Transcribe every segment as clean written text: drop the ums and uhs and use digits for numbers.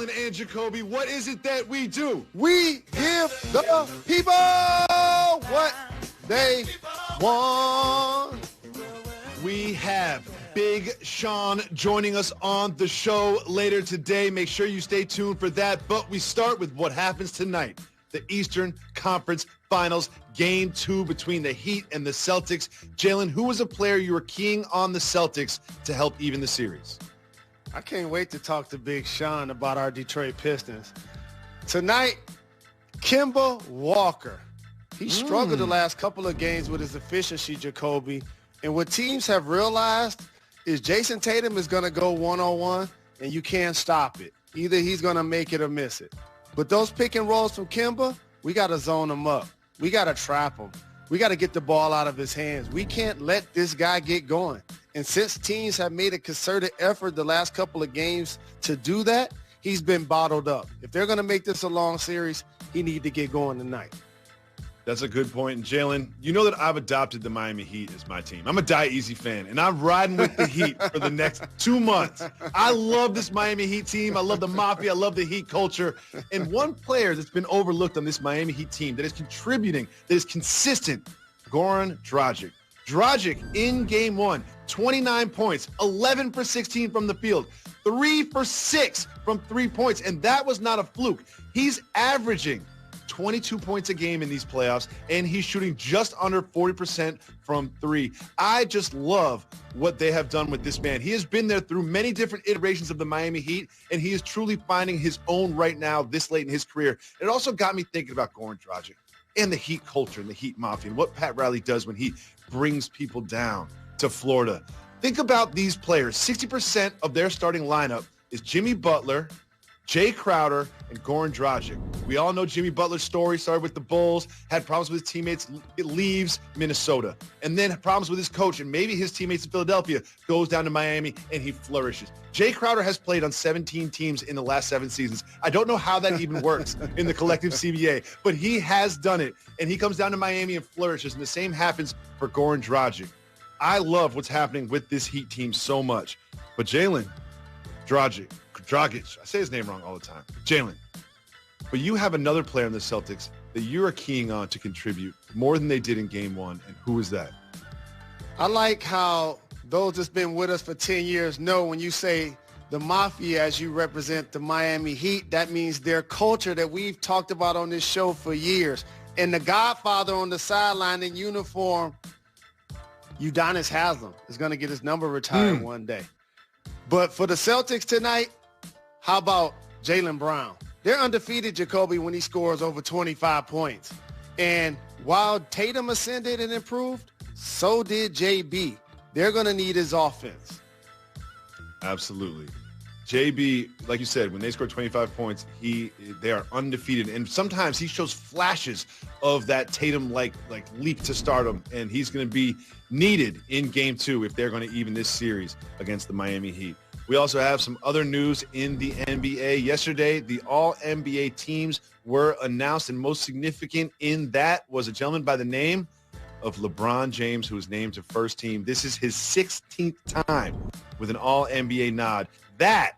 Jalen and Jacoby, what is it that we do? We give the people what they want. We have Big Sean joining us on the show later today. Make sure you stay tuned for that. But we start with what happens tonight. The Eastern Conference Finals, Game 2 between the Heat and the Celtics. Jalen, who was a player you were keying on the Celtics to help even the series? I can't wait to talk to Big Sean about our Detroit Pistons. Tonight, Kemba Walker. He struggled the last couple of games with his efficiency, Jacoby. And what teams have realized is Jason Tatum is going to go one-on-one, and you can't stop it. Either he's going to make it or miss it. But those pick and rolls from Kemba, we got to zone him up. We got to trap him. We got to get the ball out of his hands. We can't let this guy get going. And since teams have made a concerted effort the last couple of games to do that, he's been bottled up. If they're going to make this a long series, he need to get going tonight. That's a good point. And Jalen, you know that I've adopted the Miami Heat as my team. I'm a Die Easy fan, and I'm riding with the Heat for the next 2 months. I love this Miami Heat team. I love the Mafia. I love the Heat culture. And one player that's been overlooked on this Miami Heat team that is contributing, that is consistent, Goran Dragic. Dragic in Game 1, 29 points, 11 for 16 from the field, 3 for 6 from 3 points, and that was not a fluke. He's averaging 22 points a game in these playoffs, and he's shooting just under 40% from 3. I just love what they have done with this man. He has been there through many different iterations of the Miami Heat, and he is truly finding his own right now this late in his career. It also got me thinking about Goran Dragic and the Heat culture and the Heat Mafia and what Pat Riley does when he brings people down to Florida. Think about these players. 60% of their starting lineup is Jimmy Butler, Jay Crowder, and Goran Dragic. We all know Jimmy Butler's story. Started with the Bulls, had problems with his teammates, leaves Minnesota, and then problems with his coach and maybe his teammates in Philadelphia, goes down to Miami, and he flourishes. Jay Crowder has played on 17 teams in the last 7 seasons. I don't know how that even works in the collective CBA, but he has done it, and he comes down to Miami and flourishes, and the same happens for Goran Dragic. I love what's happening with this Heat team so much. But Jalen, Dragic, I say his name wrong all the time. Jalen. But you have another player in the Celtics that you are keying on to contribute more than they did in Game 1. And who is that? I like how those that's been with us for 10 years know when you say the Mafia as you represent the Miami Heat, that means their culture that we've talked about on this show for years. And the Godfather on the sideline in uniform, Udonis Haslem, is going to get his number retired one day. But for the Celtics tonight, how about Jalen Brown? They're undefeated, Jacoby, when he scores over 25 points. And while Tatum ascended and improved, so did JB. They're going to need his offense. Absolutely. JB, like you said, when they score 25 points, they are undefeated. And sometimes he shows flashes of that Tatum-like leap to stardom, and he's going to be needed in Game 2 if they're going to even this series against the Miami Heat. We also have some other news in the NBA. Yesterday, the All-NBA teams were announced, and most significant in that was a gentleman by the name of LeBron James, who was named to first team. This is his 16th time with an All-NBA nod. That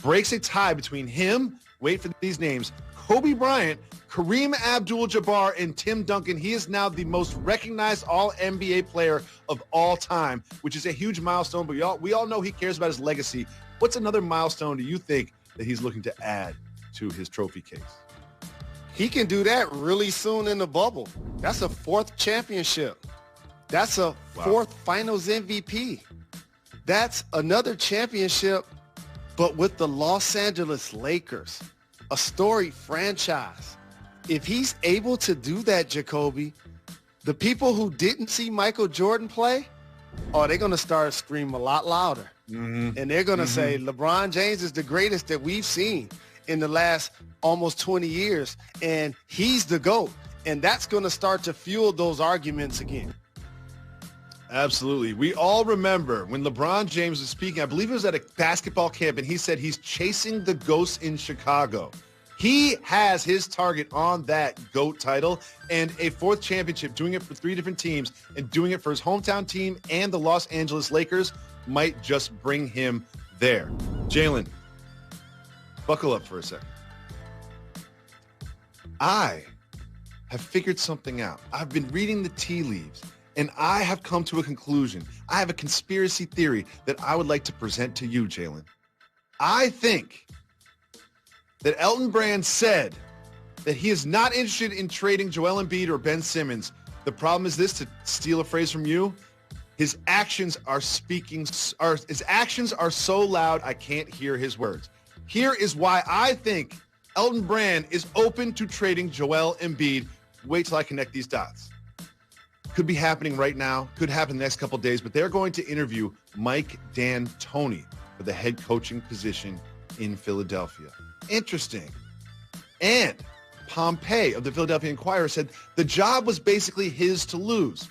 breaks a tie between him, wait for these names, Kobe Bryant, Kareem Abdul-Jabbar, and Tim Duncan. He is now the most recognized All-NBA player of all time, which is a huge milestone, but we all know he cares about his legacy. What's another milestone do you think that he's looking to add to his trophy case? He can do that really soon in the bubble. That's a 4th championship. That's a 4th finals MVP. That's another championship, but with the Los Angeles Lakers, a storied franchise. If he's able to do that, Jacoby, the people who didn't see Michael Jordan play, they're going to start screaming a lot louder. And they're going to say, LeBron James is the greatest that we've seen in the last almost 20 years, and he's the GOAT. And that's going to start to fuel those arguments again. Absolutely. We all remember when LeBron James was speaking, I believe it was at a basketball camp, and he said he's chasing the ghosts in Chicago. He has his target on that GOAT title and a 4th championship, doing it for 3 different teams and doing it for his hometown team and the Los Angeles Lakers might just bring him there. Jalen, Buckle up for a second. I have figured something out. I've been reading the tea leaves, and I have come to a conclusion. I have a conspiracy theory that I would like to present to you, Jalen. I think that Elton Brand said that he is not interested in trading Joel Embiid or Ben Simmons. The problem is this, to steal a phrase from you, his actions are so loud I can't hear his words. Here is why I think Elton Brand is open to trading Joel Embiid. Wait till I connect these dots. Could be happening right now, could happen the next couple of days, but they're going to interview Mike D'Antoni for the head coaching position in Philadelphia. Interesting. And Pompey of the Philadelphia Inquirer said the job was basically his to lose.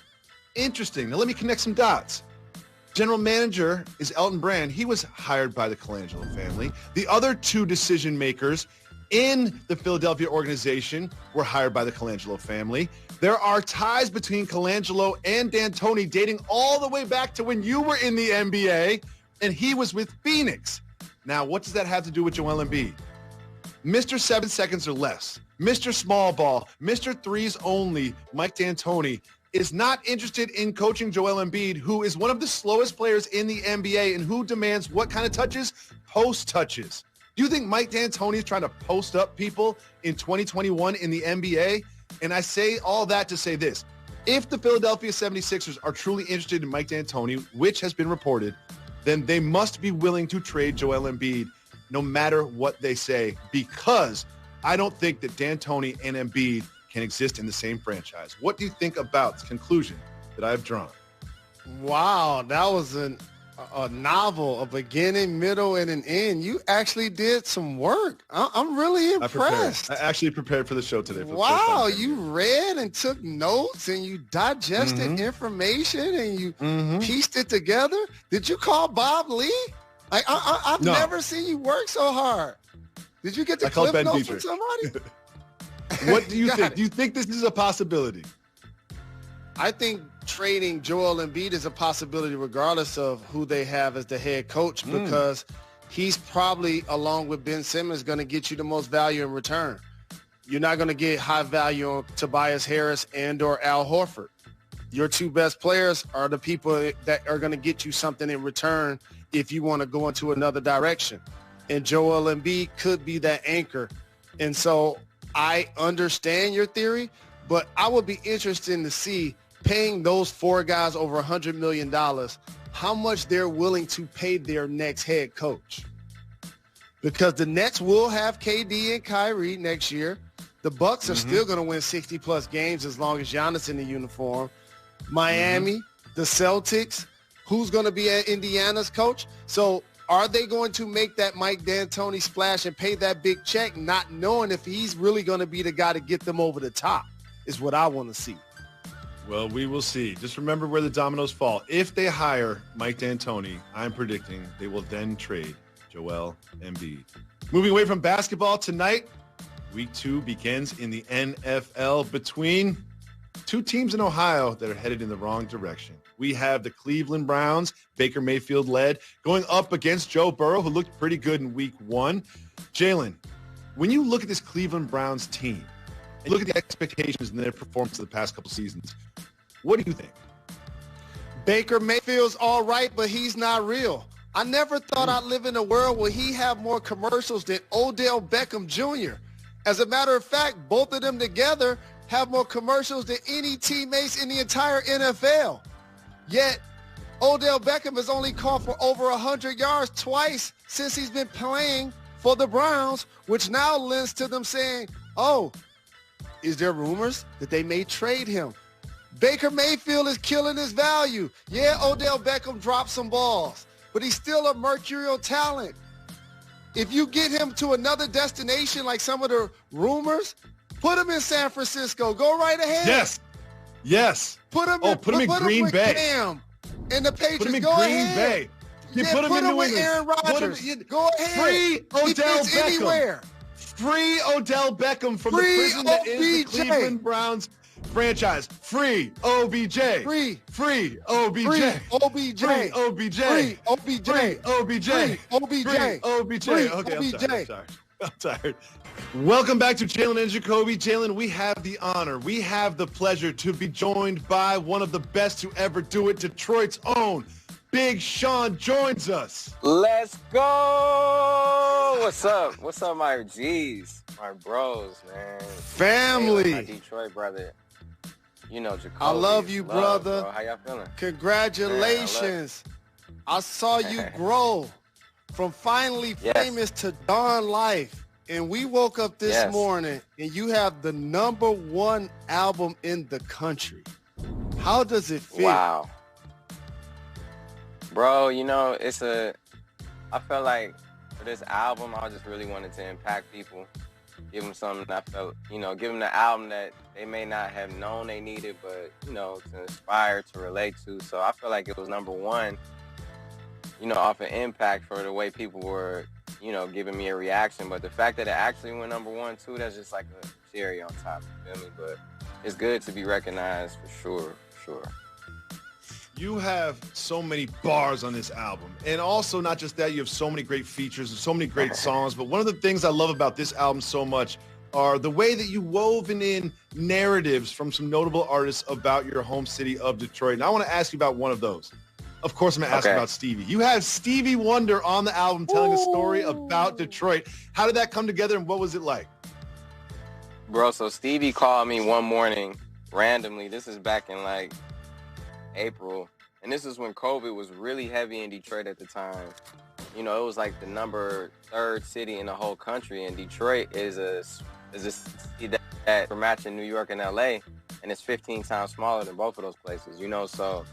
Interesting. Now let me connect some dots. General manager is Elton Brand. He was hired by the Colangelo family. The other two decision makers in the Philadelphia organization were hired by the Colangelo family. There are ties between Colangelo and D'Antoni dating all the way back to when you were in the NBA and he was with Phoenix. Now, what does that have to do with Joel Embiid? Mr. 7 seconds or less, Mr. Small Ball, Mr. Threes only, Mike D'Antoni is not interested in coaching Joel Embiid, who is one of the slowest players in the NBA and who demands what kind of touches? Post touches. Do you think Mike D'Antoni is trying to post up people in 2021 in the NBA? And I say all that to say this. If the Philadelphia 76ers are truly interested in Mike D'Antoni, which has been reported, then they must be willing to trade Joel Embiid no matter what they say, because I don't think that D'Antoni and Embiid can exist in the same franchise. What do you think about the conclusion that I've drawn? Wow, that was a novel, a beginning, middle, and an end. You actually did some work. I'm really impressed. I actually prepared for the show today. Wow, you read and took notes and you digested information and you pieced it together. Did you call Bob Lee? I've never seen you work so hard. Did you get the clip notes from somebody? What do you think? Do you think this is a possibility? I think trading Joel Embiid is a possibility regardless of who they have as the head coach, because he's probably, along with Ben Simmons, going to get you the most value in return. You're not going to get high value on Tobias Harris and or Al Horford. Your two best players are the people that are going to get you something in return if you want to go into another direction. And Joel Embiid could be that anchor. And so I understand your theory, but I would be interested to see, paying those four guys over $100 million, how much they're willing to pay their next head coach. Because the Nets will have KD and Kyrie next year. The Bucks are still going to win 60-plus games as long as Giannis in the uniform. Miami, the Celtics, who's going to be at Indiana's coach? So are they going to make that Mike D'Antoni splash and pay that big check, not knowing if he's really going to be the guy to get them over the top, is what I want to see. Well, we will see. Just remember where the dominoes fall. If they hire Mike D'Antoni, I'm predicting they will then trade Joel Embiid. Moving away from basketball tonight, Week 2 begins in the NFL between two teams in Ohio that are headed in the wrong direction. We have the Cleveland Browns, Baker Mayfield led, going up against Joe Burrow, who looked pretty good in Week 1. Jalen, when you look at this Cleveland Browns team, and look at the expectations and their performance of the past couple seasons, what do you think? Baker Mayfield's all right, but he's not real. I never thought I'd live in a world where he have more commercials than Odell Beckham Jr. As a matter of fact, both of them together have more commercials than any teammates in the entire NFL. Yet, Odell Beckham has only caught for over 100 yards twice since he's been playing for the Browns, which now lends to them saying, oh, is there rumors that they may trade him? Baker Mayfield is killing his value. Yeah, Odell Beckham dropped some balls, but he's still a mercurial talent. If you get him to another destination like some of the rumors, put him in San Francisco. Go right ahead. Yes. Put him in Green Bay. Cam and the Patriots. Put him in Go Green ahead. Bay. Yeah, put him with Aaron Rodgers. Go ahead. Free Odell Beckham. Anywhere. Free Odell Beckham from the prison that is the Cleveland Browns franchise. Free OBJ. Free OBJ. Free OBJ. Free OBJ. Free OBJ. Free OBJ. Free OBJ. Free OBJ. Free Okay, OBJ. I'm sorry. I'm tired. Welcome back to Jalen and Jacoby. Jalen, we have the honor, we have the pleasure to be joined by one of the best to ever do it. Detroit's own Big Sean joins us. Let's go! What's up? What's up, my G's, my bros, man? Family. Jalen, my Detroit brother. You know, Jacoby. I love you, brother. Bro. How y'all feeling? Congratulations. Man, I saw you grow from finally famous to Dawn Life. And we woke up this morning and you have the #1 album in the country. How does it feel? Wow. Bro, you know, I felt like for this album, I just really wanted to impact people. Give them something that I felt, you know, give them the album that they may not have known they needed, but, you know, to inspire, to relate to. So I feel like it was #1, you know, off an impact for the way people were, you know, giving me a reaction. But the fact that it actually went #1 too, that's just like a cherry on top, you feel me? But it's good to be recognized for sure. You have so many bars on this album. And also not just that, you have so many great features and so many great songs. But one of the things I love about this album so much are the way that you woven in narratives from some notable artists about your home city of Detroit. And I want to ask you about one of those. Of course, I'm going to ask about Stevie. You have Stevie Wonder on the album telling a story about Detroit. How did that come together and what was it like? Bro, so Stevie called me one morning randomly. This is back in like April. And this is when COVID was really heavy in Detroit at the time. You know, it was like the #3 city in the whole country. And Detroit is a city that we're matching New York and LA. And it's 15 times smaller than both of those places, you know, so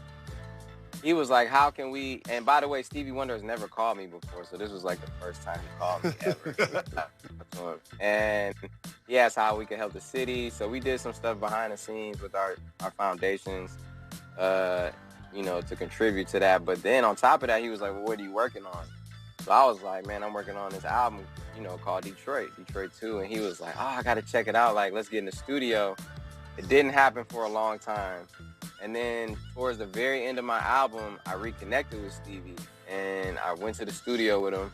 he was like, how can we, and by the way, Stevie Wonder has never called me before, so this was like the first time he called me ever. And he asked how we could help the city, so we did some stuff behind the scenes with our foundations, you know, to contribute to that. But then on top of that, he was like, well, what are you working on? So I was like, man, I'm working on this album, you know, called Detroit 2. And he was like, oh, I got to check it out. Like, let's get in the studio. It didn't happen for a long time. And then towards the very end of my album, I reconnected with Stevie and I went to the studio with him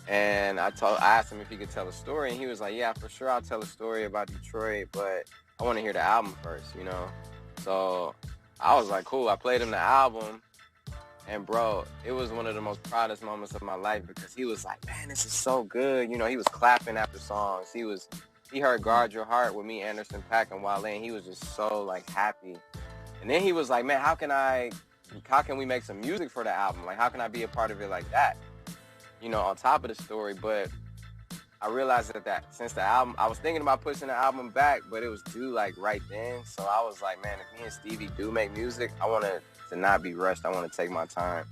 and I asked him if he could tell a story, and he was like, yeah, for sure, I'll tell a story about Detroit, but I want to hear the album first, you know? So I was like, cool. I played him the album, and bro, it was one of the most proudest moments of my life because he was like, man, this is so good. You know, he was clapping after songs. He heard Guard Your Heart with me, Anderson .Paak, and Wale, and he was just so like happy. And then he was like, man, how can we make some music for the album? Like, how can I be a part of it like that? You know, on top of the story. But I realized that since the album, I was thinking about pushing the album back, but it was due like right then. So I was like, man, if me and Stevie do make music, I want it to not be rushed. I want to take my time.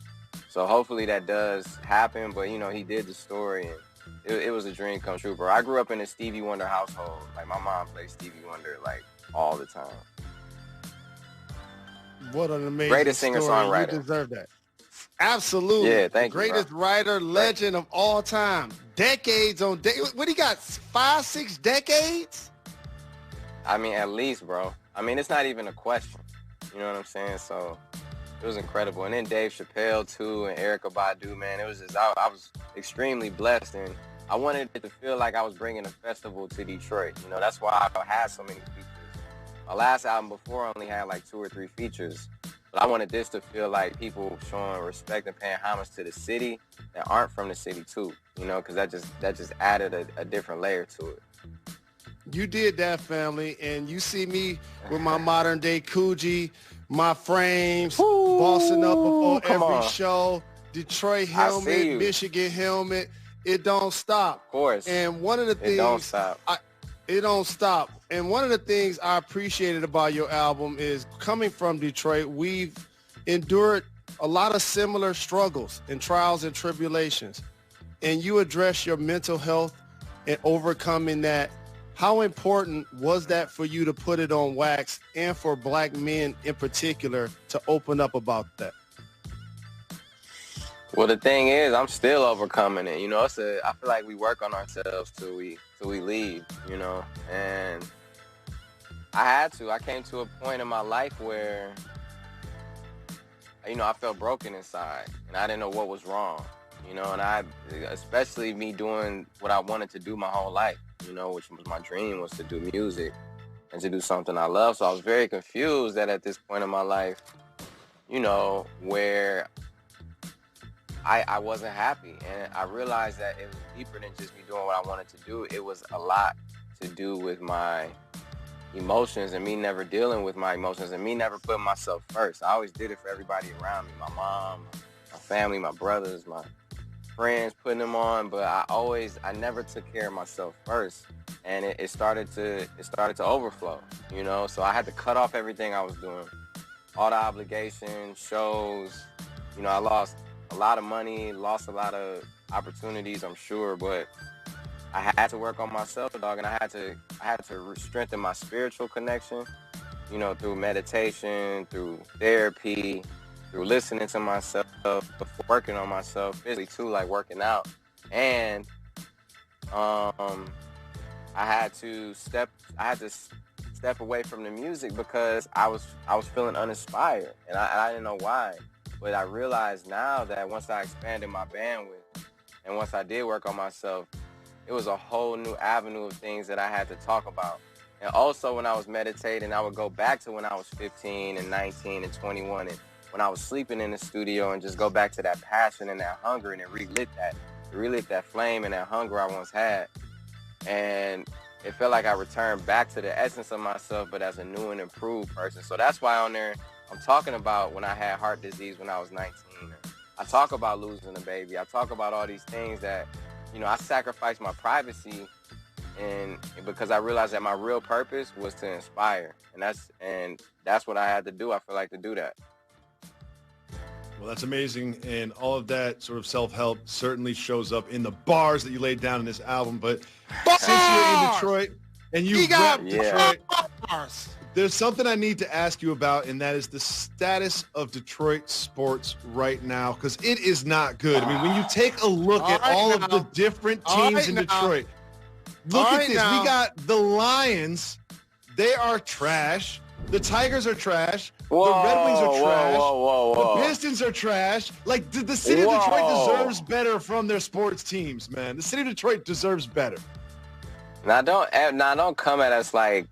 So hopefully that does happen. But, you know, he did the story, and it was a dream come true, bro. I grew up in a Stevie Wonder household. Like, my mom played Stevie Wonder like all the time. What an amazing greatest singer-songwriter. You deserve that. Absolutely. Yeah, thank you. Greatest writer, legend of all time. Decades on decades. What, he got 5, 6 decades? I mean, at least, bro. I mean, it's not even a question. You know what I'm saying? So it was incredible. And then Dave Chappelle, too, and Erykah Badu, man. It was just, I was extremely blessed. And I wanted it to feel like I was bringing a festival to Detroit. You know, that's why I had so many features. My last album before only had like 2 or 3 features. But I wanted this to feel like people showing respect and paying homage to the city that aren't from the city too, you know, because that just added a different layer to it. You did that, family, and you see me with my modern day Coogee, my frames, bossing up before every show, Detroit helmet, Michigan helmet. It don't stop. Of course. And one of the things, it don't stop. It don't stop. And one of the things I appreciated about your album is coming from Detroit, we've endured a lot of similar struggles and trials and tribulations. And you address your mental health and overcoming that. How important was that for you to put it on wax and for black men in particular to open up about that? Well, the thing is, I'm still overcoming it. You know, I feel like we work on ourselves till we leave, you know, and I came to a point in my life where, you know, I felt broken inside and I didn't know what was wrong. you know, and especially me doing what I wanted to do my whole life, you know, which was my dream, was to do music and to do something I love. So I was very confused that at this point in my life, you know, where I wasn't happy. And I realized that it was deeper than just me doing what I wanted to do. It was a lot to do with my emotions and me never dealing with my emotions and me never putting myself first. I always did it for everybody around me, my mom, my family, my brothers, my friends, putting them on, but I never took care of myself first. And it started to overflow, you know? So I had to cut off everything I was doing, all the obligations, shows. You know, I lost a lot of money, lost a lot of opportunities, I'm sure, but I had to work on myself, dog, and I had to strengthen my spiritual connection, you know, through meditation, through therapy, through listening to myself, working on myself physically too, like working out. And I had to step away from the music because I was feeling uninspired, and I didn't know why. But I realized now that once I expanded my bandwidth and once I did work on myself, it was a whole new avenue of things that I had to talk about. And also when I was meditating, I would go back to when I was 15 and 19 and 21, and when I was sleeping in the studio, and just go back to that passion and that hunger, and it relit that flame and that hunger I once had. And it felt like I returned back to the essence of myself, but as a new and improved person. So that's why on there I'm talking about when I had heart disease when I was 19. I talk about losing a baby. I talk about all these things that, you know, I sacrificed my privacy and because I realized that my real purpose was to inspire. And that's what I had to do. I feel like, to do that. Well, that's amazing. And all of that sort of self-help certainly shows up in the bars that you laid down in this album. But since you're in Detroit and you rep Detroit, there's something I need to ask you about, and that is the status of Detroit sports right now, because it is not good. I mean, when you take a look at all of the different teams in Detroit, look at this. We got the Lions. They are trash. The Tigers are trash. The Red Wings are trash. The Pistons are trash. Like, the city of Detroit deserves better from their sports teams, man. The city of Detroit deserves better. Now don't come at us like,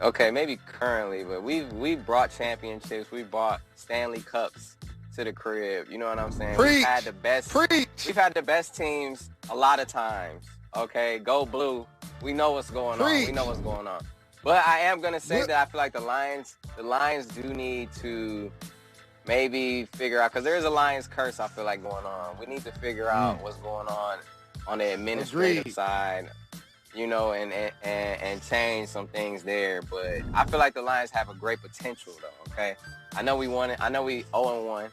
okay, maybe currently, but we've brought championships. We brought Stanley Cups to the crib. You know what I'm saying? We've had the best teams a lot of times. Okay, go blue. We know what's going on. But I am gonna say that I feel like the Lions do need to maybe figure out, because there is a Lions curse I feel like going on. We need to figure out what's going on the administrative side, you know, and change some things there. But I feel like the Lions have a great potential, though. Okay, I know we won it. I know we 0-1.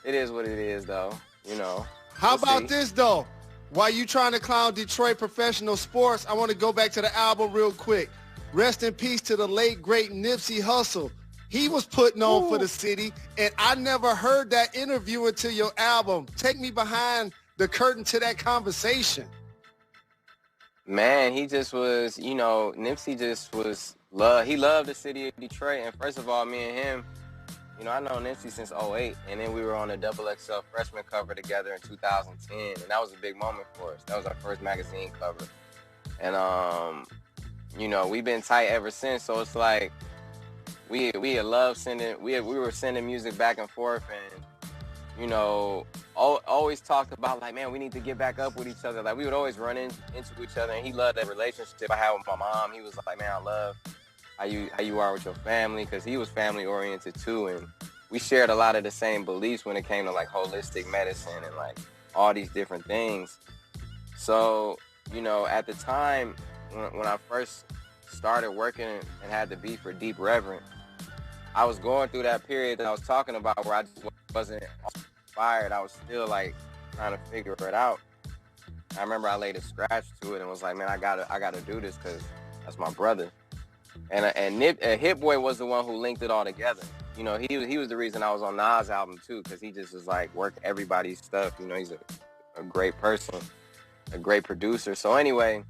It is what it is, though. You know. How about this, though? While you trying to clown Detroit professional sports, I want to go back to the album real quick. Rest in peace to the late, great Nipsey Hussle. He was putting on for the city, and I never heard that interview until your album. Take me behind the curtain to that conversation. Man, he just was, you know, Nipsey just was, he loved the city of Detroit. And first of all, me and him, you know, I know Nipsey since 2008, and then we were on a XXL freshman cover together in 2010, and that was a big moment for us. That was our first magazine cover. And, you know, we've been tight ever since, so it's like we were sending music back and forth, and, you know, always talked about, like, man, we need to get back up with each other. Like, we would always run into each other, and he loved that relationship I had with my mom. He was like, man, I love how you are with your family, because he was family oriented too, and we shared a lot of the same beliefs when it came to, like, holistic medicine and, like, all these different things. So, you know, at the time when I first started working and had the beat for Deep Reverend, I was going through that period that I was talking about where I just wasn't inspired. I was still, like, trying to figure it out. I remember I laid a scratch to it and was like, man, I gotta do this because that's my brother. And Hit Boy was the one who linked it all together. You know, he was the reason I was on Nas' album too, because he just was like, work everybody's stuff. You know, he's a great person, a great producer. So anyway,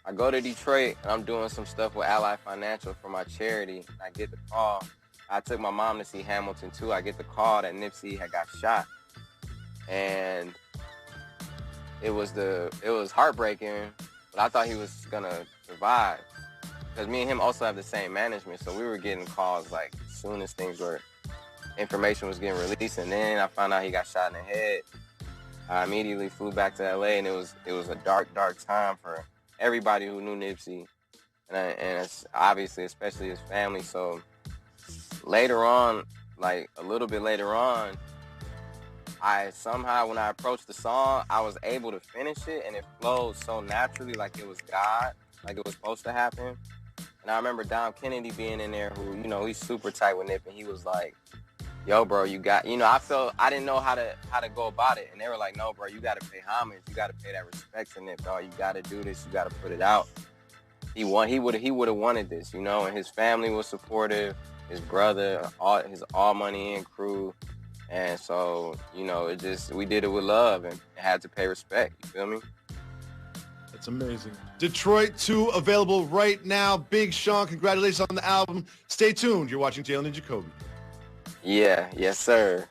I go to Detroit and I'm doing some stuff with Ally Financial for my charity. I get the call. I took my mom to see Hamilton too. I get the call that Nipsey had got shot. And it was heartbreaking, but I thought he was gonna survive because me and him also have the same management, so we were getting calls like as soon as information was getting released, and then I found out he got shot in the head. I immediately flew back to LA, and it was a dark time for everybody who knew Nipsey, and it's obviously especially his family. So later on, like a little bit later on, I somehow, when I approached the song, I was able to finish it, and it flowed so naturally, like it was God, like it was supposed to happen. And I remember Dom Kennedy being in there, who, you know, he's super tight with Nip, and he was like, yo, bro, you got, you know, I didn't know how to go about it. And they were like, no, bro, you got to pay homage. You got to pay that respect to Nip, dog. You got to do this. You got to put it out. He would have wanted this, you know, and his family was supportive, his brother, his All Money In crew. And so, you know, we did it with love and had to pay respect. You feel me? That's amazing. Detroit 2 available right now. Big Sean, congratulations on the album. Stay tuned. You're watching Jalen and Jacoby. Yeah, yes, sir.